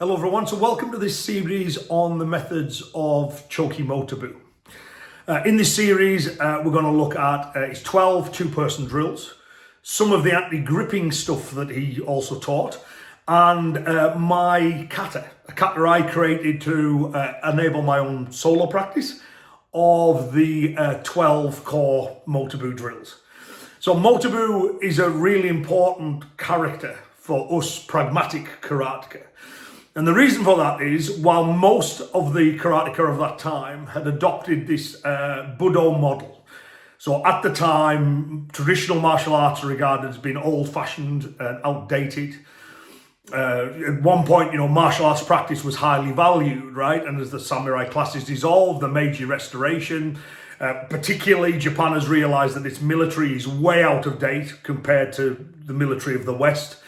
Hello everyone, so welcome to this series on the methods of Choki Motobu. In this series, we're going to look at his 12 two-person drills, some of the anti-gripping stuff that he also taught, and my kata, a kata I created to enable my own solo practice of the 12 core Motobu drills. So Motobu is a really important character for us pragmatic karateka. And the reason for that is, while most of the karateka of that time had adopted this Budo model, so at the time, traditional martial arts are regarded as being old-fashioned and outdated. At one point, martial arts practice was highly valued, right? And as the samurai classes dissolved, the Meiji Restoration, particularly Japan has realized that its military is way out of date compared to the military of the West.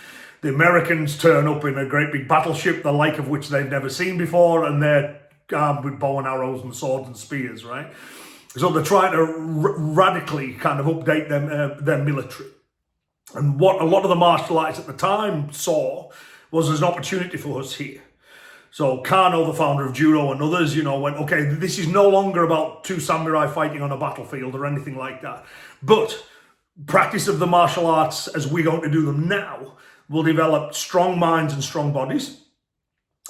The Americans turn up in a great big battleship, the like of which they've never seen before, and they're armed with bow and arrows and swords and spears, right? So they're trying to radically kind of update their military. And what a lot of the martial arts at the time saw was as an opportunity for us here. So Kano, the founder of judo, and others, went, okay, this is no longer about two samurai fighting on a battlefield or anything like that. But practice of the martial arts, as we're going to do them now, will develop strong minds and strong bodies,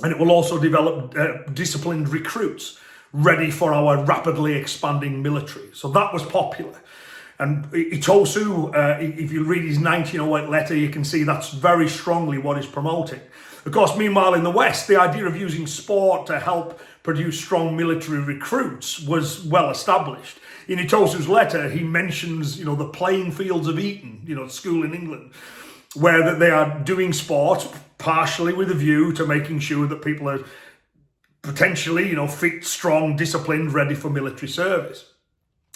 and it will also develop disciplined recruits ready for our rapidly expanding military. So that was popular. And Itosu, if you read his 1908 letter, you can see that's very strongly what he's promoting. Of course, meanwhile, in the West, the idea of using sport to help produce strong military recruits was well established. In Itosu's letter, he mentions, the playing fields of Eton, school in England, where they are doing sport partially with a view to making sure that people are potentially, fit, strong, disciplined, ready for military service.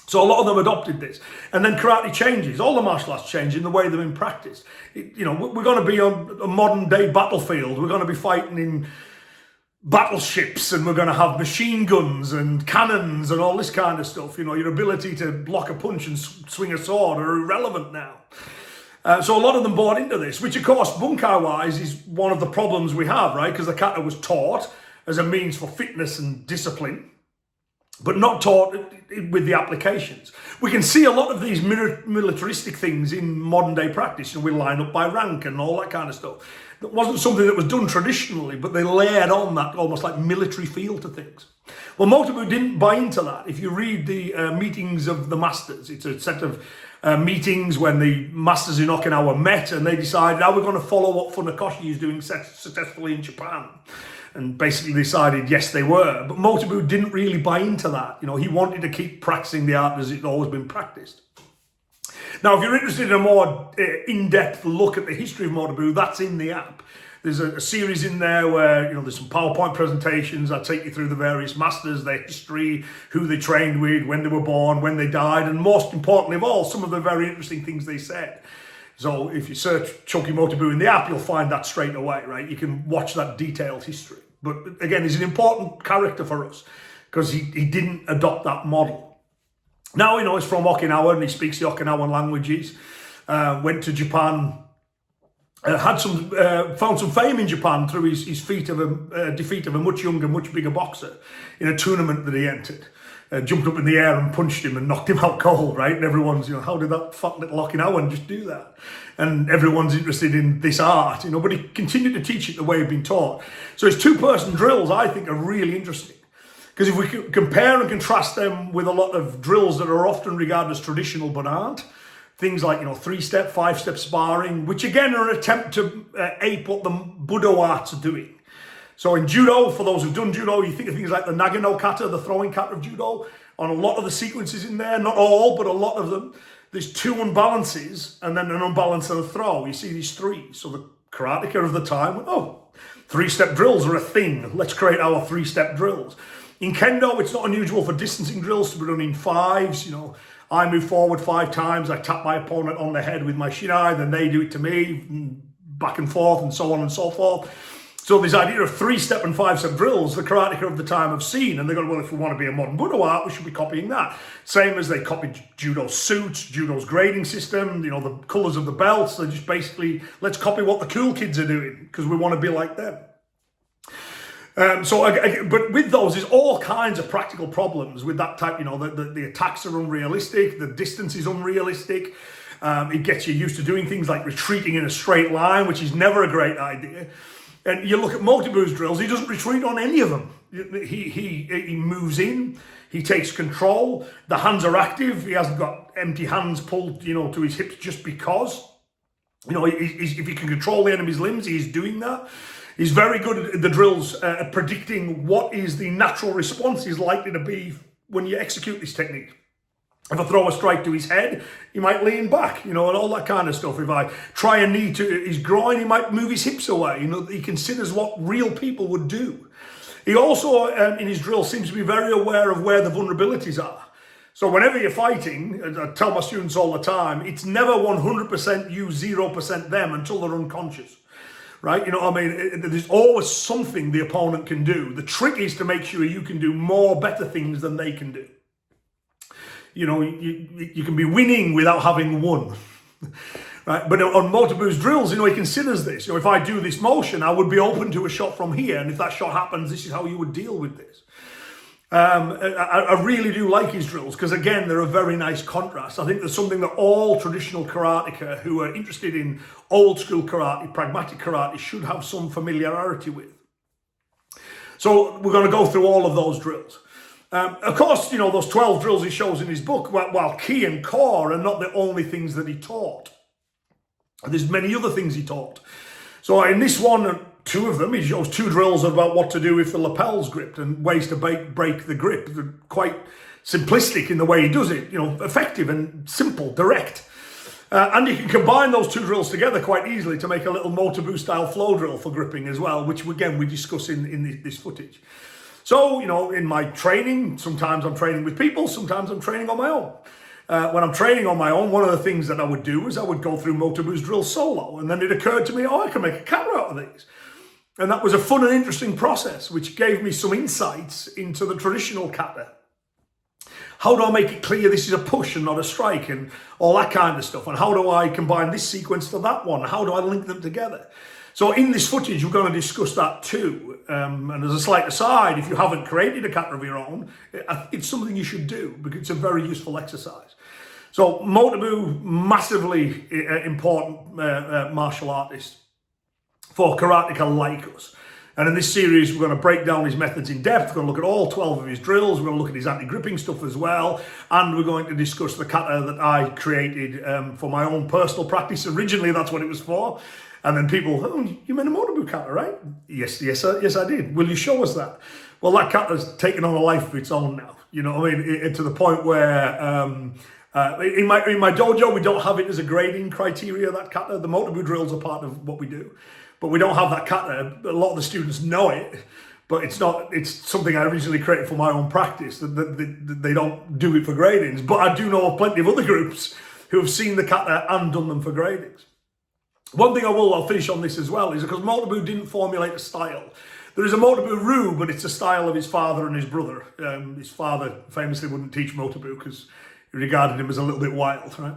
So a lot of them adopted this. And then karate changes. All the martial arts change in the way they're in practice. We're going to be on a modern day battlefield. We're going to be fighting in battleships, and we're going to have machine guns and cannons and all this kind of stuff. Your ability to block a punch and swing a sword are irrelevant now. So a lot of them bought into this, which of course, bunkai-wise, is one of the problems we have, right? Because the kata was taught as a means for fitness and discipline, but not taught with the applications. We can see a lot of these militaristic things in modern day practice. We line up by rank and all that kind of stuff. That wasn't something that was done traditionally, but they layered on that almost like military feel to things. Well, Motobu didn't buy into that. If you read the meetings of the masters, it's a set of meetings when the masters in Okinawa met, and they decided, now we're going to follow what Funakoshi is doing successfully in Japan. And basically decided, yes, they were. But Motobu didn't really buy into that. He wanted to keep practicing the art as it's always been practiced. Now, if you're interested in a more in-depth look at the history of Motobu, that's in the app. There's a series in there where, there's some PowerPoint presentations. I take you through the various masters, their history, who they trained with, when they were born, when they died, and most importantly of all, some of the very interesting things they said. So if you search Choki Motobu in the app, you'll find that straight away, right? You can watch that detailed history. But again, he's an important character for us because he didn't adopt that model. Now, he's from Okinawa and he speaks the Okinawan languages, went to Japan, found some fame in Japan through his defeat of a much younger, much bigger boxer in a tournament that he entered. Jumped up in the air and punched him and knocked him out cold, right? And everyone's, how did that fat little Okinawan just do that? And everyone's interested in this art, but he continued to teach it the way he'd been taught. So his two-person drills, I think, are really interesting. Because if we compare and contrast them with a lot of drills that are often regarded as traditional but aren't, things like, 3-step, 5-step sparring, which again are an attempt to ape what the Budo arts are doing. So in judo, for those who've done judo, you think of things like the nagano kata, the throwing kata of judo. On a lot of the sequences in there, not all, but a lot of them, there's two unbalances and then an unbalance and a throw. You see these three. So the karateka of the time went, 3-step drills are a thing. Let's create our 3-step drills. In kendo, it's not unusual for distancing drills to be done in 5s. I move forward 5 times, I tap my opponent on the head with my shinai, then they do it to me, back and forth, and so on and so forth. So this idea of 3-step and 5-step drills, the karateka of the time have seen, and they're going, well, if we want to be a modern Budo art, we should be copying that. Same as they copied judo's suits, judo's grading system, the colours of the belts. They're just basically, let's copy what the cool kids are doing, because we want to be like them. But with those, there's all kinds of practical problems with that type. You know, the attacks are unrealistic, the distance is unrealistic. It gets you used to doing things like retreating in a straight line, which is never a great idea. And you look at Motobu's drills; he doesn't retreat on any of them. He moves in, he takes control. The hands are active. He hasn't got empty hands pulled, you know, to his hips just because. You know, if he can control the enemy's limbs, he's doing that. He's very good at the drills at predicting what is the natural response is likely to be when you execute this technique. If I throw a strike to his head, he might lean back, you know, and all that kind of stuff. If I try a knee to his groin, he might move his hips away. You know, he considers what real people would do. He also, in his drill, seems to be very aware of where the vulnerabilities are. So whenever you're fighting, as I tell my students all the time, it's never 100% you, 0% them until they're unconscious. Right? You know what I mean? There's always something the opponent can do. The trick is to make sure you can do more better things than they can do. You know, you can be winning without having won. Right? But on Motobu's drills, you know, he considers this. You know, if I do this motion, I would be open to a shot from here. And if that shot happens, this is how you would deal with this. I really do like his drills because, again, they're a very nice contrast. I think there's something that all traditional karateka who are interested in old school karate, pragmatic karate, should have some familiarity with. So we're going to go through all of those drills. Of course, you know, those 12 drills he shows in his book, while key and core are not the only things that he taught. There's many other things he taught. So in this one, 2 of them, he shows 2 drills about what to do if the lapel's gripped and ways to break the grip. They're quite simplistic in the way he does it, you know, effective and simple, direct. And you can combine those 2 drills together quite easily to make a little Motobu style flow drill for gripping as well, which again we discuss in this footage. So, you know, in my training, sometimes I'm training with people, sometimes I'm training on my own. When I'm training on my own, one of the things that I would do is I would go through Motobu's drill solo, and then it occurred to me, oh, I can make a kata out of these. And that was a fun and interesting process, which gave me some insights into the traditional kata. How do I make it clear this is a push and not a strike, and all that kind of stuff? And how do I combine this sequence to that one? How do I link them together? So in this footage, we're going to discuss that too. And as a slight aside, if you haven't created a kata of your own, it's something you should do because it's a very useful exercise. So Motobu, massively important martial artist for karateka like us. And in this series, we're going to break down his methods in depth. We're going to look at all 12 of his drills. We're going to look at his anti-gripping stuff as well. And we're going to discuss the kata that I created for my own personal practice. Originally, that's what it was for. And then people, oh, you made a Motobu kata, right? Yes, I did. Will you show us that? Well, that kata's taken on a life of its own now. You know what I mean? To the point where in my dojo, we don't have it as a grading criteria, that kata. The Motobu drills are part of what we do. But we don't have that kata. A lot of the students know it, but it's not. It's something I originally created for my own practice. They don't do it for gradings. But I do know of plenty of other groups who have seen the kata and done them for gradings. One thing I'll finish on this as well is because Motobu didn't formulate a style. There is a Motobu-Ryu, but it's a style of his father and his brother. His father famously wouldn't teach Motobu because he regarded him as a little bit wild, right?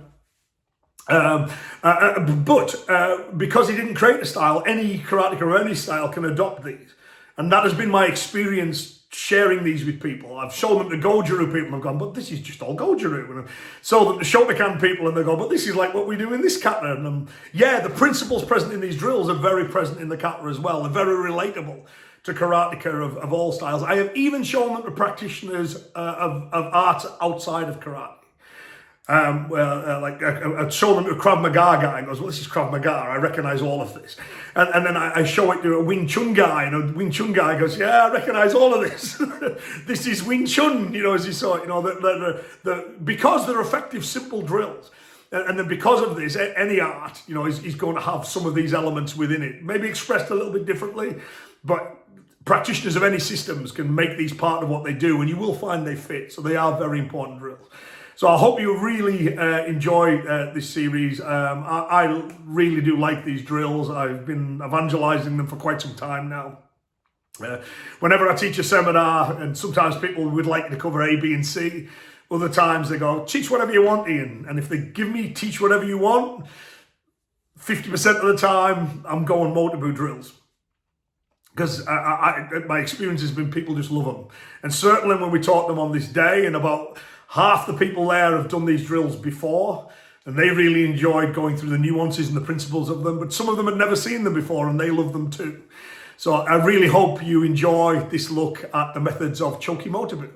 But because he didn't create a style, any karateka or any style can adopt these. And that has been my experience sharing these with people. I've shown them to Goju-Ryu people and they've gone, but this is just all Goju-Ryu. And I've shown them to Shotokan people and they go, but this is like what we do in this kata. And yeah, the principles present in these drills are very present in the kata as well. They're very relatable to karateka of all styles. I have even shown them to practitioners of arts outside of karate. I'd show them to a Krav Maga guy and goes, well, this is Krav Maga, I recognize all of this. And then I show it to a Wing Chun guy, and a Wing Chun guy goes, yeah, I recognize all of this. This is Wing Chun, you know, as you saw it, you know, because they're effective, simple drills. And then because of this, any art, you know, is going to have some of these elements within it, maybe expressed a little bit differently, but practitioners of any systems can make these part of what they do, and you will find they fit. So they are very important drills. So I hope you really enjoy this series. I really do like these drills. I've been evangelizing them for quite some time now. Whenever I teach a seminar, and sometimes people would like to cover A, B, and C, other times they go, teach whatever you want, Ian. And if they give me teach whatever you want, 50% of the time, I'm going Motobu drills. because my experience has been people just love them. And certainly when we taught them on this day, and about half the people there have done these drills before, and they really enjoyed going through the nuances and the principles of them, but some of them had never seen them before and they love them too. So I really hope you enjoy this look at the methods of Choki Motobu.